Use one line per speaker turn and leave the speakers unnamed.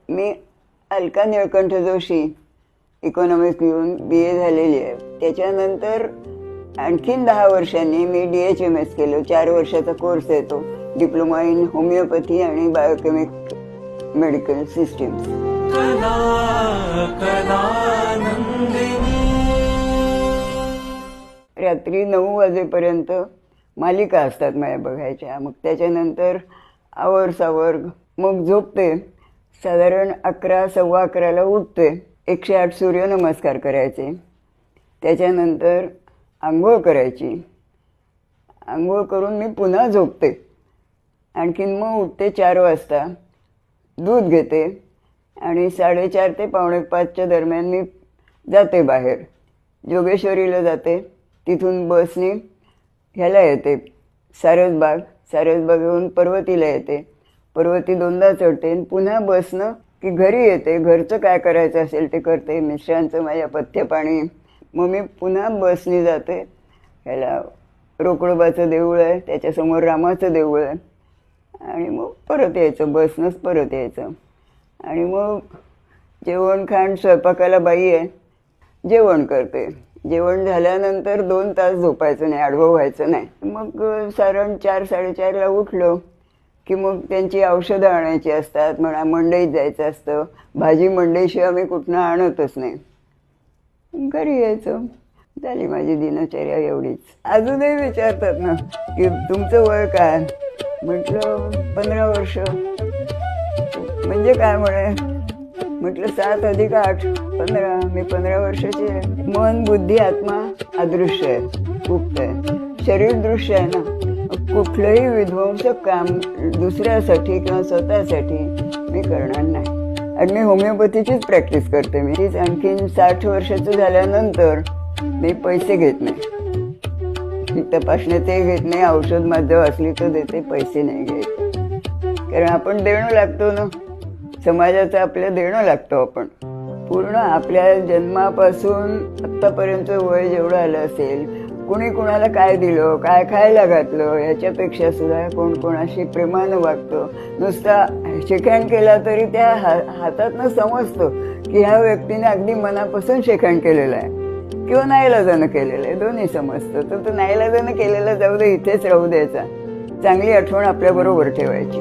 मी Alka Nilkanth Joshi economics घेऊन BA झालेली आहे. त्याच्यानंतर आणखीन 10 वर्षांनी मी DHMS केलं. 4 वर्षाचा कोर्स आहे तो, डिप्लोमा इन होमिओपॅथी आणि बायोकेमिक मेडिकल सिस्टीम्स. रात्री 9 वाजेपर्यंत मालिका असतात माझ्या बघायच्या. मग त्याच्यानंतर आवर मग झोपते. साधारण 11, सव्वा 11ला उठते. 108 सूर्यनमस्कार करायचे. त्याच्यानंतर आंघोळ करायची. आंघोळ करून मी पुन्हा झोपते. आणखीन मग उठते 4 वाजता, दूध घेते आणि 4:30 ते 4:45च्या दरम्यान मी जाते बाहेर. जोगेश्वरीला जाते. तिथून बसने ह्याला येते सारसबागेहून पर्वतीला येते. पर्वती 2दा चढते आणि पुन्हा बसनं की घरी येते. घरचं काय करायचं असेल ते करते. मिस्टरांचं माझ्या पथ्यपाणी. मग मी पुन्हा बसने जाते. ह्याला रोकडोबाचं देऊळ आहे, त्याच्यासमोर रामाचं देऊळ आहे. आणि मग परत यायचं, बसनंच परत यायचं. आणि मग जेवण खाण, स्वयंपाकाला बाई आहे, जेवण करते. जेवण झाल्यानंतर 2 तास झोपायचं नाही, आडवं व्हायचं नाही. मग साधारण 4, 4:30ला उठलो की मग त्यांची औषधं आणायची असतात. म्हणा मंडईत जायचं असतं. भाजी मंडईशिवाय मी कुठनं आणतच नाही. घरी यायचं. झाली माझी दिनचर्या एवढीच. अजूनही विचारतात ना की तुमचं वय काय? म्हटलं 15 वर्ष. म्हणजे काय म्हणे? म्हटलं 7 अधिक 8 15. मी 15 वर्षाची आहे. मन, बुद्धी, आत्मा अदृश्य आहे, गुप्त आहे. शरीर दृश्य आहे ना. कुठलंही विध्वंसक काम दुसऱ्यासाठी किंवा स्वतःसाठी मी करणार नाही. आणि मी होमिओपॅथीचीच प्रॅक्टिस करते. मी तीच आणखीन 60 वर्षाचं झाल्यानंतर मी पैसे घेत नाही. तपासण्या ते घेत नाही. औषध माझं असली तर देते, पैसे नाही घेत. कारण आपण देणं लागतो ना, समाजाचं आपल्या देणं लागतो. आपण पूर्ण आपल्या जन्मापासून आत्तापर्यंत वय जेवढं आलं असेल, कुणी कुणाला काय दिलं, काय खायला घातलं, याच्यापेक्षा सुद्धा कोण कोणाशी प्रेमानं वागतं. नुसता शेखहँड केला तरी त्या हातातनं समजतं की ह्या व्यक्तीने अगदी मनापासून शेखहँड केलेलं आहे किंवा नाईलाजानं केलेलं आहे. दोन्ही समजतं. तर तो नाईलाजानं केलेला जाऊ दे, इथेच राहू द्यायचा. चांगली आठवण आपल्याबरोबर ठेवायची.